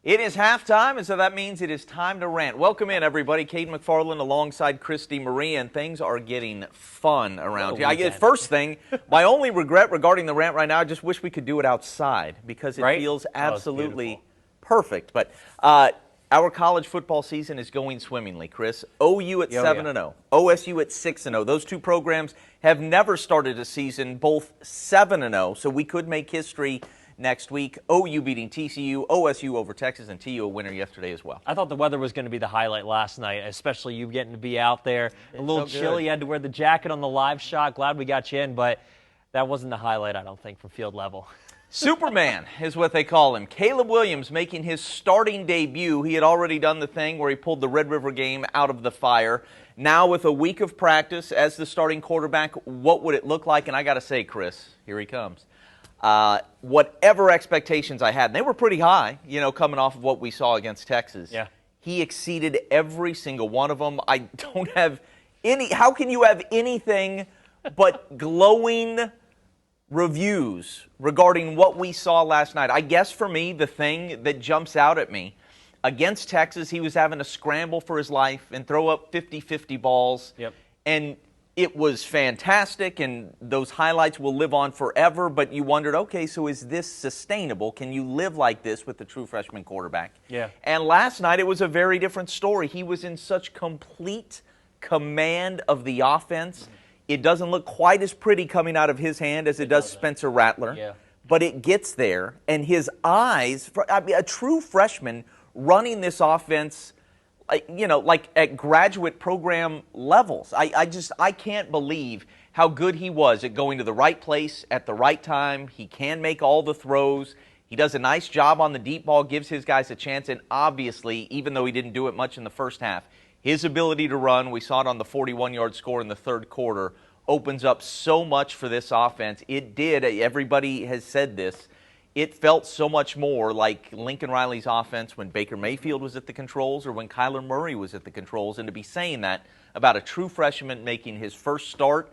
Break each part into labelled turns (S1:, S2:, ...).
S1: It is halftime, and so that means it is time to rant. Welcome in, everybody. Caden McFarland alongside Christy Marie, and things are getting fun around here. I guess first thing, my only regret regarding the rant right now, I just wish we could do it outside because it feels absolutely perfect. But our college football season is going swimmingly, Chris. OU at 7-0, OSU at 6-0. Those two programs have never started a season both 7-0, so we could make history next week. OU beating TCU, OSU over Texas, and TU a winner yesterday as well.
S2: I thought the weather was going to be the highlight last night, especially you getting to be out there. A little chilly. You had to wear the jacket on the live shot. Glad we got you in, but that wasn't the highlight, I don't think, from field level.
S1: Superman is what they call him. Caleb Williams making his starting debut. He had already done the thing where he pulled the Red River game out of the fire. Now with a week of practice as the starting quarterback, what would it look like? And I got to say, Chris, here he comes. Whatever expectations I had, and they were pretty high, you know, coming off of what we saw against Texas.
S2: Yeah.
S1: He exceeded every single one of them. I don't have any, how can you have anything but glowing reviews regarding what we saw last night? I guess for me, the thing that jumps out at me, against Texas, he was having to scramble for his life and throw up 50-50 balls.
S2: Yep.
S1: And it was fantastic, and those highlights will live on forever, but you wondered, okay, so is this sustainable? Can you live like this with the true freshman quarterback?
S2: Yeah.
S1: And last night, it was a very different story. He was in such complete command of the offense. It doesn't look quite as pretty coming out of his hand as it does Spencer Rattler, but it gets there, and his eyes, I mean, a true freshman running this offense, you know, like at graduate program levels. I can't believe how good he was at going to the right place at the right time. He can make all the throws. He does a nice job on the deep ball, gives his guys a chance, and obviously, even though he didn't do it much in the first half, his ability to run, we saw it on the 41-yard score in the third quarter, opens up so much for this offense. It did. Everybody has said this. It felt so much more like Lincoln Riley's offense when Baker Mayfield was at the controls or when Kyler Murray was at the controls. And to be saying that about a true freshman making his first start,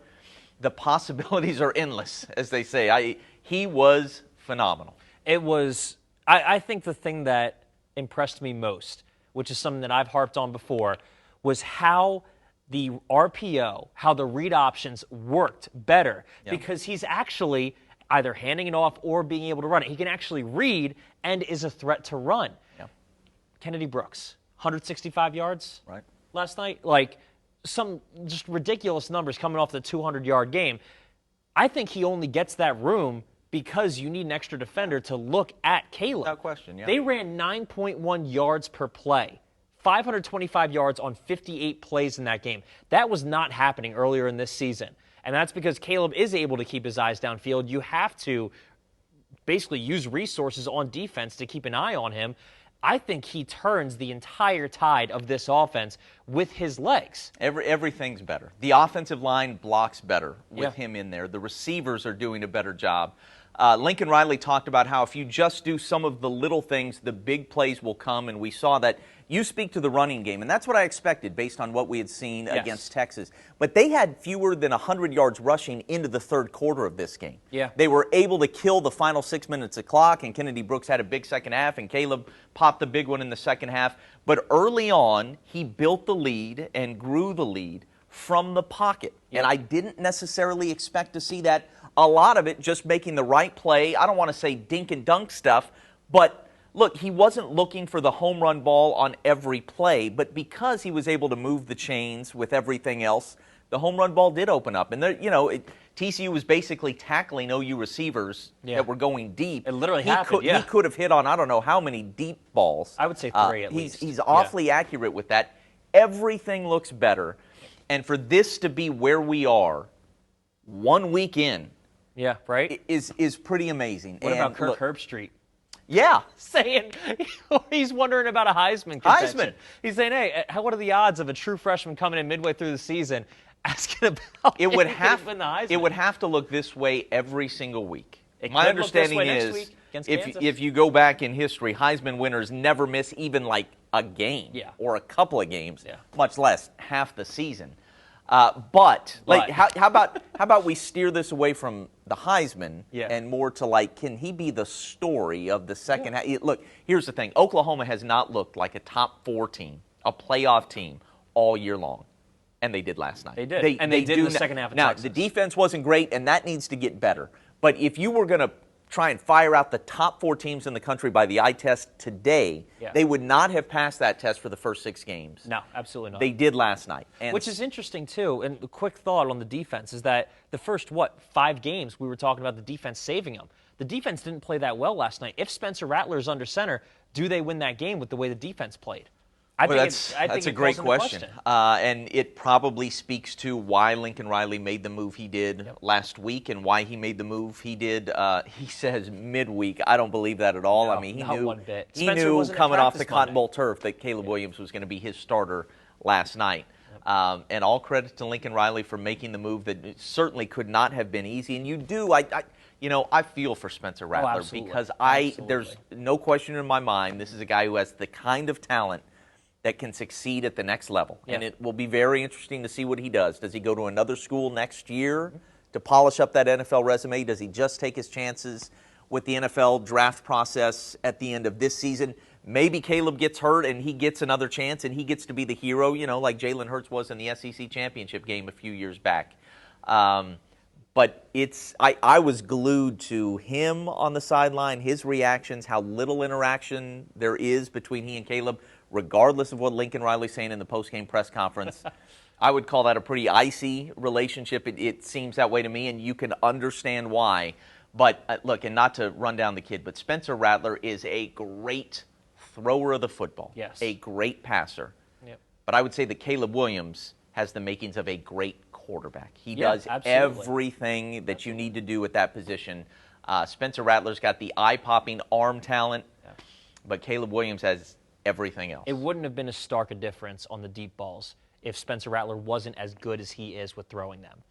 S1: the possibilities are endless, as they say. He was phenomenal.
S2: It was, I think the thing that impressed me most, which is something that I've harped on before, was how the RPO, how the read options worked better. Because he's actually either handing it off or being able to run it. He can actually read and is a threat to run. Kennedy Brooks, 165 yards last night. Like, some just ridiculous numbers coming off the 200-yard game. I think he only gets that room because you need an extra defender to look at Caleb.
S1: Without question,
S2: They ran 9.1 yards per play. 525 yards on 58 plays in that game. That was not happening earlier in this season. And that's because Caleb is able to keep his eyes downfield. You have to basically use resources on defense to keep an eye on him. I think he turns the entire tide of this offense with his legs.
S1: Everything's better. The offensive line blocks better with him in there. The receivers are doing a better job. Lincoln Riley talked about how if you just do some of the little things, the big plays will come, and we saw that. You speak to the running game, and that's what I expected based on what we had seen against Texas. But they had fewer than 100 yards rushing into the third quarter of this game. They were able to kill the final 6 minutes of clock, and Kennedy Brooks had a big second half, and Caleb popped the big one in the second half. But early on, he built the lead and grew the lead from the pocket. And I didn't necessarily expect to see that. A lot of it just making the right play. I don't want to say dink and dunk stuff, but look, he wasn't looking for the home run ball on every play, but because he was able to move the chains with everything else, the home run ball did open up. And there, you know, TCU was basically tackling OU receivers that were going deep.
S2: It literally happened.
S1: He could have hit on I don't know how many deep balls.
S2: I would say 3 at least.
S1: He's awfully accurate with that. Everything looks better, and for this to be where we are, 1 week in, is pretty amazing.
S2: What about Kirk Herbstreit?
S1: Yeah.
S2: Saying he's wondering about a Heisman contention. He's saying, hey, what are the odds of a true freshman coming in midway through the season asking about
S1: it would have
S2: the Heisman?
S1: It would have to look this way every single week. My understanding is if you go back in history, Heisman winners never miss even like a game or a couple of games, much less half the season. But like, how about we steer this away from the Heisman and more to like, can he be the story of the second half? Look, here's the thing: Oklahoma has not looked like a top 4 team, a playoff team all year long, and they did last night.
S2: They did, and they did in the second half of
S1: Now
S2: Texas.
S1: the defense wasn't great, and that needs to get better. But if you were going to try and fire out the top 4 teams in the country by the eye test today, they would not have passed that test for the first 6 games.
S2: No, absolutely not.
S1: They did last night. And
S2: which is interesting, too. And a quick thought on the defense is that the first, 5 games, we were talking about the defense saving them. The defense didn't play that well last night. If Spencer Rattler is under center, do they win that game with the way the defense played? I think
S1: that's a great question. And it probably speaks to why Lincoln Riley made the move he did last week and why he made the move he did, he says, midweek. I don't believe that at all.
S2: No,
S1: I mean, he
S2: Spencer
S1: knew
S2: wasn't
S1: coming off the Cotton
S2: Monday.
S1: Bowl turf that Caleb Williams was going to be his starter last night. And all credit to Lincoln Riley for making the move that certainly could not have been easy. And you do, I feel for Spencer Rattler because there's no question in my mind this is a guy who has the kind of talent that can succeed at the next level. And it will be very interesting to see what he does. Does he go to another school next year to polish up that NFL resume? Does he just take his chances with the NFL draft process at the end of this season? Maybe Caleb gets hurt and he gets another chance and he gets to be the hero, like Jalen Hurts was in the SEC championship game a few years back. But I was glued to him on the sideline, his reactions, how little interaction there is between he and Caleb, regardless of what Lincoln Riley's saying in the postgame press conference. I would call that a pretty icy relationship. It seems that way to me, and you can understand why. But look, and not to run down the kid, but Spencer Rattler is a great thrower of the football, a great passer. But I would say that Caleb Williams has the makings of a great quarterback. He does everything that you need to do at that position. Spencer Rattler's got the eye-popping arm talent, but Caleb Williams has everything else.
S2: It wouldn't have been as stark a difference on the deep balls if Spencer Rattler wasn't as good as he is with throwing them.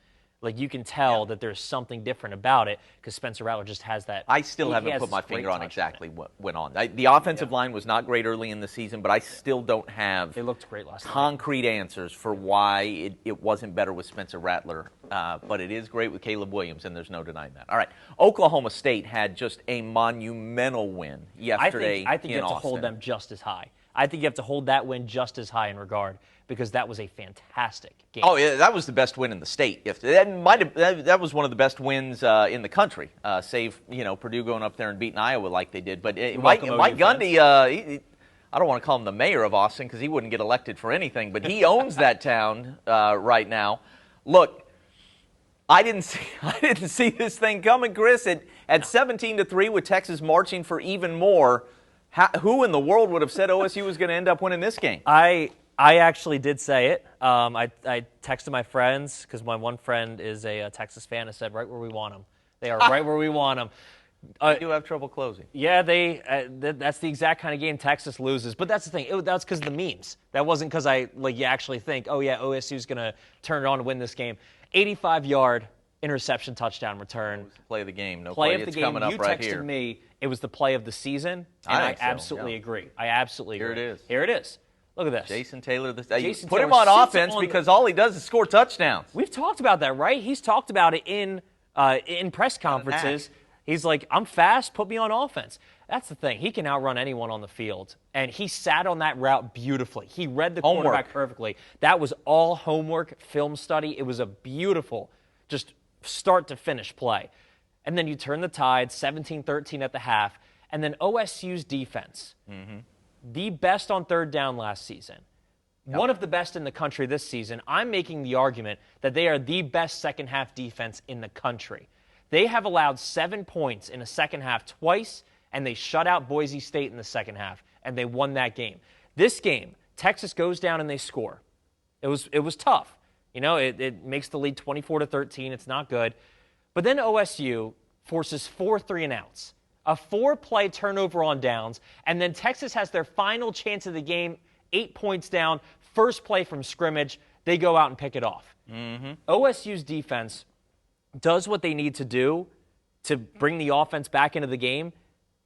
S2: Like, you can tell that there's something different about it because Spencer Rattler just has that.
S1: I still haven't put my finger on exactly what went on. The offensive line was not great early in the season, but I still don't have
S2: they looked great last
S1: concrete answers for why it wasn't better with Spencer Rattler. But it is great with Caleb Williams, and there's no denying that. All right, Oklahoma State had just a monumental win yesterday.
S2: I think you have
S1: Austin.
S2: to hold them just as high. I think you have to hold that win just as high in regard because that was a fantastic game.
S1: Oh, yeah, that was the best win in the state. That was one of the best wins in the country, save Purdue going up there and beating Iowa like they did. But Mike Gundy, I don't want to call him the mayor of Austin because he wouldn't get elected for anything, but he owns that town right now. Look, I didn't see this thing coming, Chris. At 17-3 with Texas marching for even more. Who in the world would have said OSU was going to end up winning this game?
S2: I actually did say it. I texted my friends because my one friend is a Texas fan. I said, right where we want them. They are right where we want them.
S1: They do have trouble closing.
S2: Yeah, that's the exact kind of game Texas loses. But that's the thing. That's because of the memes. That wasn't because you actually think, oh, yeah, OSU's going to turn it on and win this game. 85-yard interception touchdown return.
S1: Play of the game. No play of the game. Coming up right here.
S2: You texted me it was the play of the season, and I absolutely agree. I absolutely agree.
S1: Here it is.
S2: Look at this.
S1: Jason Taylor. Put him on offense because all he does is score touchdowns.
S2: We've talked about that, right? He's talked about it in press conferences. He's like, I'm fast, put me on offense. That's the thing. He can outrun anyone on the field. And he sat on that route beautifully. He read the quarterback perfectly. That was all homework, film study. It was a beautiful, just start to finish play. And then you turn the tide, 17-13 at the half. And then OSU's defense, the best on third down last season. One of the best in the country this season. I'm making the argument that they are the best second half defense in the country. They have allowed 7 points in a second half twice, and they shut out Boise State in the second half, and they won that game. This game, Texas goes down and they score. It was tough. It makes the lead 24-13. It's not good. But then OSU forces 4 3-and-outs, a 4-play turnover on downs, and then Texas has their final chance of the game, 8 points down, first play from scrimmage. They go out and pick it off. OSU's defense does what they need to do to bring the offense back into the game.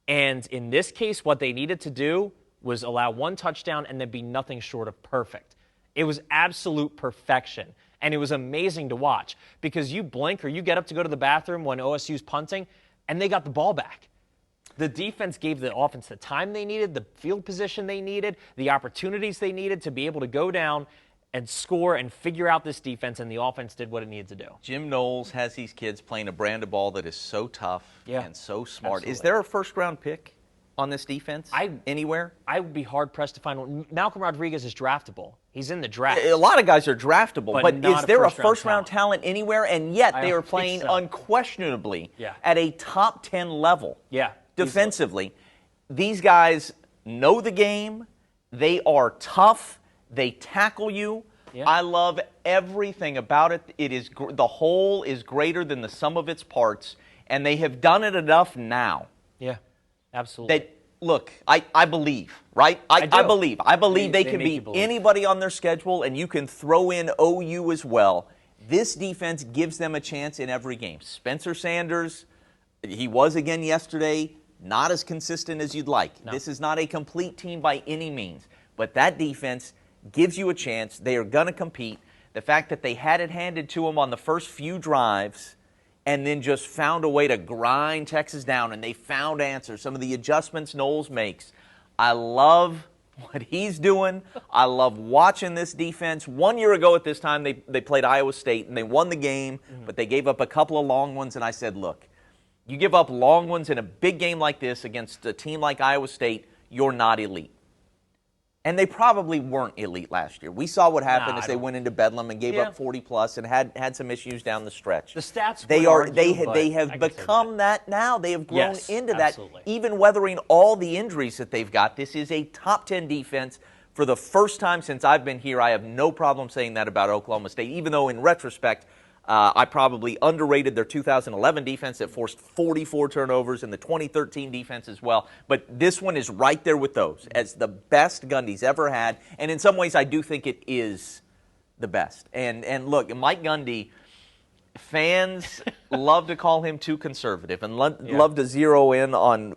S2: And in this case, what they needed to do was allow 1 touchdown and then be nothing short of perfect. It was absolute perfection. And it was amazing to watch because you blink or you get up to go to the bathroom when OSU's punting, and they got the ball back. The defense gave the offense the time they needed, the field position they needed, the opportunities they needed to be able to go down and score and figure out this defense, and the offense did what it needed to do.
S1: Jim Knowles has these kids playing a brand of ball that is so tough and so smart.
S2: Absolutely.
S1: Is there a first-round pick on this defense anywhere?
S2: I would be hard-pressed to find one. Malcolm Rodriguez is draftable. He's in the draft.
S1: A lot of guys are draftable, but is there a first-round
S2: talent
S1: anywhere? And yet they are playing unquestionably at a top 10 level defensively.
S2: Easily.
S1: These guys know the game. They are tough. They tackle you.
S2: Yeah.
S1: I love everything about it. It is the whole is greater than the sum of its parts, and they have done it enough now.
S2: Yeah, absolutely.
S1: That look, I believe, right? I believe. I believe they can beat anybody on their schedule, and you can throw in OU as well. This defense gives them a chance in every game. Spencer Sanders, he was again yesterday, not as consistent as you'd like. No. This is not a complete team by any means, but that defense gives you a chance. They are going to compete. The fact that they had it handed to them on the first few drives and then just found a way to grind Texas down, and they found answers. Some of the adjustments Knowles makes. I love what he's doing. I love watching this defense. 1 year ago at this time, they played Iowa State, and they won the game, but they gave up a couple of long ones, and I said, look, you give up long ones in a big game like this against a team like Iowa State, you're not elite. And they probably weren't elite last year. We saw what happened as they went into Bedlam and gave up 40-plus and had some issues down the stretch.
S2: The stats
S1: they have become that now. They have grown into that, even weathering all the injuries that they've got. This is a top 10 defense. For the first time since I've been here, I have no problem saying that about Oklahoma State, even though in retrospect, I probably underrated their 2011 defense that forced 44 turnovers and the 2013 defense as well. But this one is right there with those as the best Gundy's ever had. And in some ways, I do think it is the best. And look, Mike Gundy, fans love to call him too conservative and love to zero in on,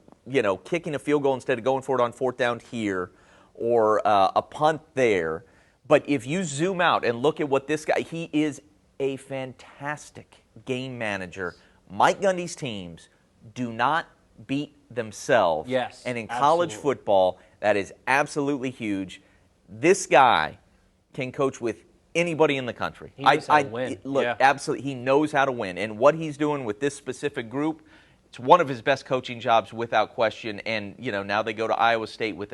S1: kicking a field goal instead of going for it on fourth down here or a punt there. But if you zoom out and look at what this guy, he is a fantastic game manager. Mike Gundy's teams do not beat themselves.
S2: Yes,
S1: and in college football, that is absolutely huge. This guy can coach with anybody in the country.
S2: He knows how to win.
S1: Look, absolutely, he knows how to win. And what he's doing with this specific group, it's one of his best coaching jobs without question. And, now they go to Iowa State with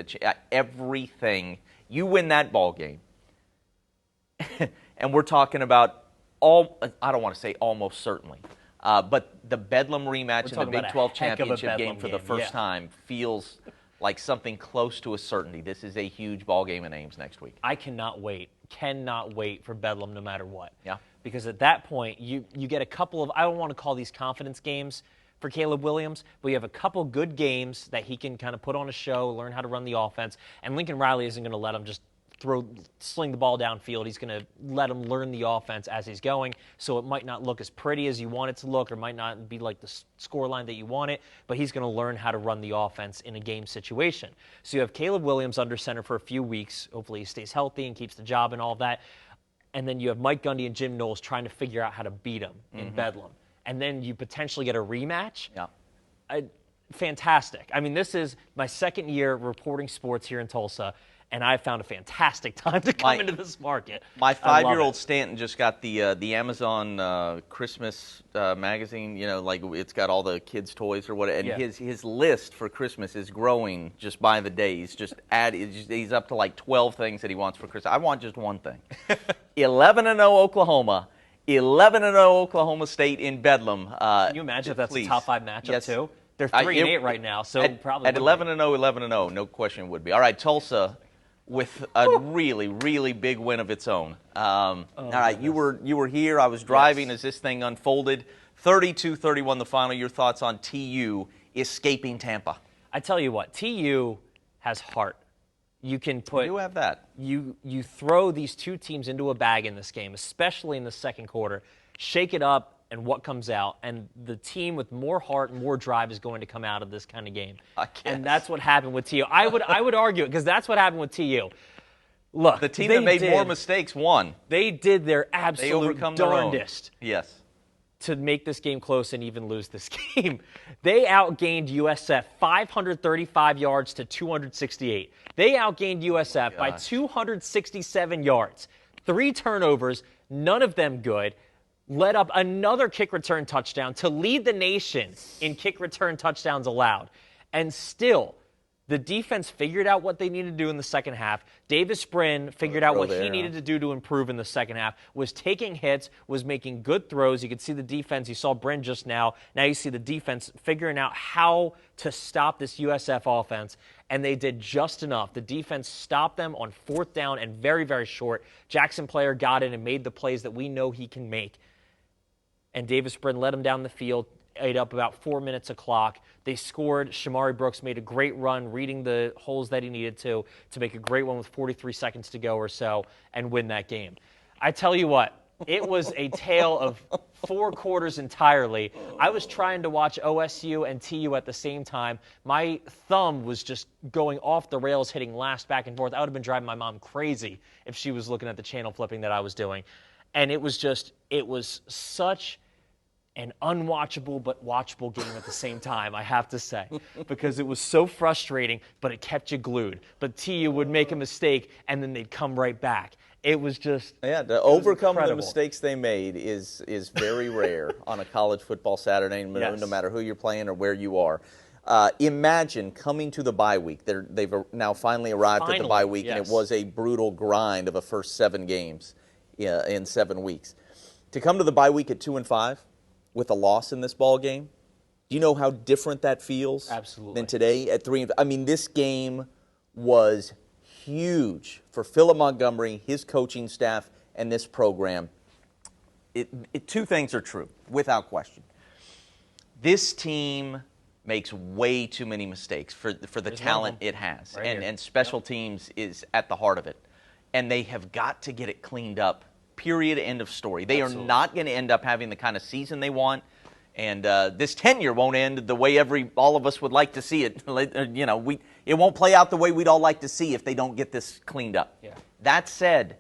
S1: everything. You win that ball game. And we're talking about I don't want to say almost certainly, but the Bedlam rematch in the Big 12 championship game for the first time feels like something close to a certainty. This is a huge ball game in Ames next week.
S2: I cannot wait for Bedlam no matter what.
S1: Yeah.
S2: Because at that point, you get a couple of, I don't want to call these confidence games for Caleb Williams, but you have a couple good games that he can kind of put on a show, learn how to run the offense, and Lincoln Riley isn't going to let him just sling the ball downfield. He's going to let him learn the offense as he's going, so it might not look as pretty as you want it to look or might not be like the scoreline that you want it, but he's going to learn how to run the offense in a game situation. So you have Caleb Williams under center for a few weeks. Hopefully he stays healthy and keeps the job and all that. And then you have Mike Gundy and Jim Knowles trying to figure out how to beat him in Bedlam. And then you potentially get a rematch.
S1: Yeah.
S2: Fantastic. I mean, this is my second year reporting sports here in Tulsa, and I found a fantastic time to come into this market.
S1: My 5-year-old Stanton just got the Amazon Christmas magazine. It's got all the kids' toys or whatever. And his list for Christmas is growing just by the day. He's up to like 12 things that he wants for Christmas. I want just one thing: 11-0 Oklahoma, 11-0 Oklahoma State in Bedlam.
S2: Can you imagine if that's a top 5 matchup too? They're 3-8 right now, so probably
S1: at 11-0, 11-0, no question it would be. All right, Tulsa with a really, really big win of its own. All right, you were here. I was driving as this thing unfolded. 32-31 the final. Your thoughts on TU escaping Tampa?
S2: I tell you what, TU has heart. You can put.
S1: You have that.
S2: You throw these two teams into a bag in this game, especially in the second quarter. Shake it up. And what comes out, and the team with more heart and more drive is going to come out of this kind of game. And that's what happened with TU. I would argue it because that's what happened with TU. Look,
S1: the team that made more mistakes won.
S2: They did their absolute darndest.
S1: Yes.
S2: To make this game close and even lose this game. They outgained USF 535 yards to 268. They outgained USF by 267 yards. 3 turnovers, none of them good. Led up another kick return touchdown to lead the nation in kick return touchdowns allowed. And still, the defense figured out what they needed to do in the second half. Davis Brin figured out what he needed to do to improve in the second half, was taking hits, was making good throws. You could see the defense. You saw Brin just now. Now you see the defense figuring out how to stop this USF offense, and they did just enough. The defense stopped them on 4th down and very, very short. Jackson Player got in and made the plays that we know he can make. And Davis Brin led him down the field, ate up about 4 minutes of clock. They scored. Shamari Brooks made a great run, reading the holes that he needed to make a great one with 43 seconds to go or so and win that game. I tell you what, it was a tale of 4 quarters entirely. I was trying to watch OSU and TU at the same time. My thumb was just going off the rails, hitting last back and forth. I would have been driving my mom crazy if she was looking at the channel flipping that I was doing. And it was such an unwatchable but watchable game at the same time, I have to say, because it was so frustrating, but it kept you glued. But TU would make a mistake, and then they'd come right back. It was just
S1: to overcome the mistakes they made is very rare on a college football Saturday, no matter who you're playing or where you are. Imagine coming to the bye week. They've now finally arrived at the bye week, and it was a brutal grind of a first 7 games in 7 weeks. To come to the bye week at 2-5 with a loss in this ball game, do you know how different that feels?
S2: Absolutely.
S1: Than today at 3? I mean, this game was huge for Philip Montgomery, his coaching staff, and this program. 2 things are true, without question. This team makes way too many mistakes for the talent it has, and special teams is at the heart of it. And they have got to get it cleaned up. Period, end of story. They are not going to end up having the kind of season they want, and this tenure won't end the way all of us would like to see it. It won't play out the way we'd all like to see if they don't get this cleaned up.
S2: Yeah.
S1: That said,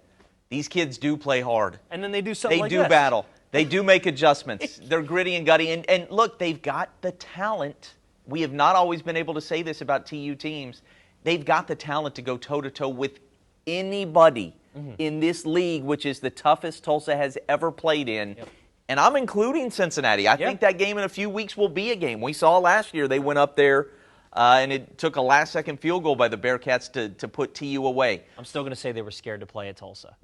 S1: these kids do play hard.
S2: And then they do something like
S1: this. They do battle. They do make adjustments. They're gritty and gutty. And look, they've got the talent. We have not always been able to say this about TU teams. They've got the talent to go toe-to-toe with anybody in this league, which is the toughest Tulsa has ever played in. Yep. And I'm including Cincinnati. I think that game in a few weeks will be a game. We saw last year they went up there, and it took a last-second field goal by the Bearcats to put TU away.
S2: I'm still going to say they were scared to play at Tulsa.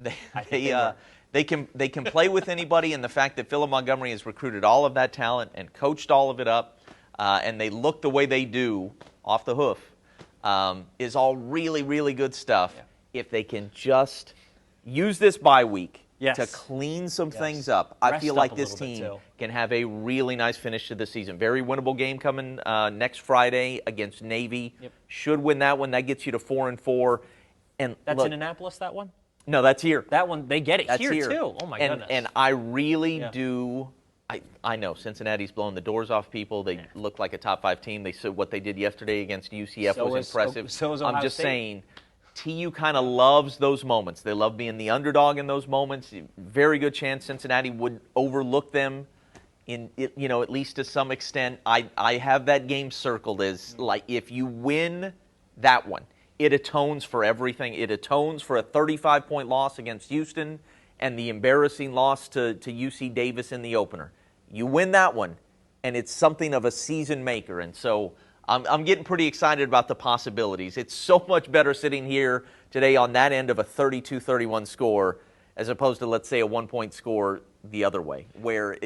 S1: They can play with anybody, and the fact that Philip Montgomery has recruited all of that talent and coached all of it up, and they look the way they do off the hoof, is all really, really good stuff. Yeah. If they can just use this bye week to clean some things up, I feel like this team can have a really nice finish to the season. Very winnable game coming next Friday against Navy. Yep. Should win that one. That gets you to 4-4. And
S2: that's in Annapolis, that one?
S1: No, that's here.
S2: That one, they get it here too. Oh, my goodness.
S1: And I really do. I know Cincinnati's blowing the doors off people. They look like a top 5 team. What they did yesterday against UCF was impressive.
S2: So is Ohio
S1: I'm just
S2: State.
S1: saying, TU kind of loves those moments. They love being the underdog in those moments. Very good chance Cincinnati would overlook them at least to some extent. I have that game circled as, like, if you win that one, it atones for everything. It atones for a 35-point loss against Houston and the embarrassing loss to UC Davis in the opener. You win that one, and it's something of a season maker. And so I'm getting pretty excited about the possibilities. It's so much better sitting here today on that end of a 32-31 score as opposed to, let's say, a 1-point score the other way, where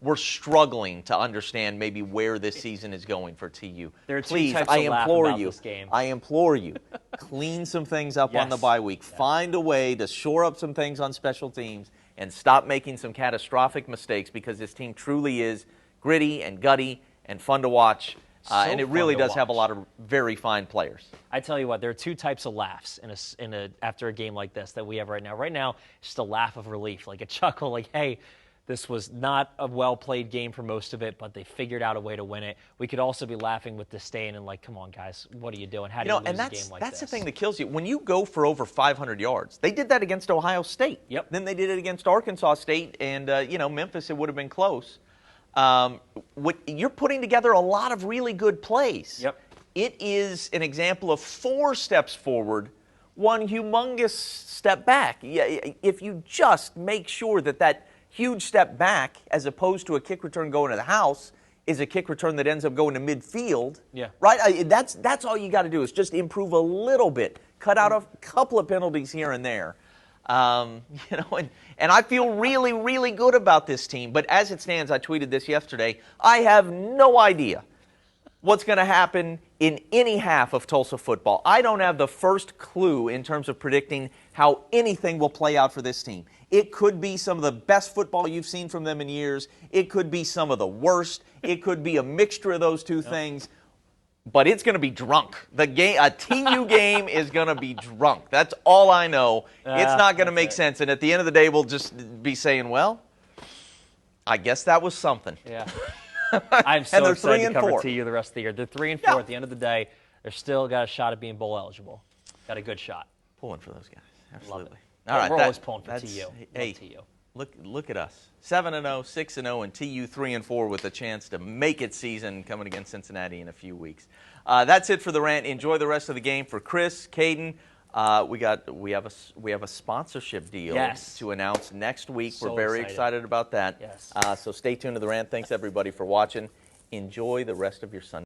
S1: we're struggling to understand maybe where this season is going for TU.
S2: There are
S1: Please,
S2: two types
S1: I
S2: of laugh
S1: implore
S2: about
S1: you,
S2: this game.
S1: I implore you, clean some things up on the bye week. Find a way to shore up some things on special teams and stop making some catastrophic mistakes, because this team truly is gritty and gutty and fun to watch. And it really does have a lot of very fine players.
S2: I tell you what, there are 2 types of laughs after a game like this that we have right now. Right now, it's just a laugh of relief, like a chuckle, like, hey, This was not a well-played game for most of it, but they figured out a way to win it. We could also be laughing with disdain and like, come on, guys, what are you doing? How do you lose a game like
S1: that's
S2: this?
S1: the thing that kills you. When you go for over 500 yards, they did that against Ohio State.
S2: Yep.
S1: Then they did it against Arkansas State, and, Memphis, it would have been close. You're putting together a lot of really good plays.
S2: Yep.
S1: It is an example of 4 steps forward, 1 humongous step back. If you just make sure that huge step back, as opposed to a kick return going to the house, is a kick return that ends up going to midfield.
S2: Yeah.
S1: Right? That's all you got to do is just improve a little bit, cut out a couple of penalties here and there. And I feel really, really good about this team. But as it stands, I tweeted this yesterday, I have no idea what's going to happen in any half of Tulsa football. I don't have the first clue in terms of predicting how anything will play out for this team. It could be some of the best football you've seen from them in years. It could be some of the worst. It could be a mixture of those two things. But it's going to be drunk. A TU game is going to be drunk. That's all I know. It's not going to make sense. And at the end of the day, we'll just be saying, well, I guess that was something.
S2: Yeah. I'm so excited to cover
S1: 4.
S2: TU the rest of the year. They're 3 and 4 at the end of the day. They're still got a shot at being bowl eligible. Got a good shot.
S1: Pulling for those guys. Absolutely.
S2: Love it.
S1: All right,
S2: we're always pulling for TU.
S1: Hey,
S2: TU.
S1: Look at us. 7-0, 6-0, and TU 3-4 with a chance to make it season coming against Cincinnati in a few weeks. That's it for the rant. Enjoy the rest of the game. For Chris, Caden, we have a sponsorship deal to announce next week.
S2: So
S1: We're very excited about that.
S2: Yes.
S1: So stay tuned to the rant. Thanks everybody for watching. Enjoy the rest of your Sunday.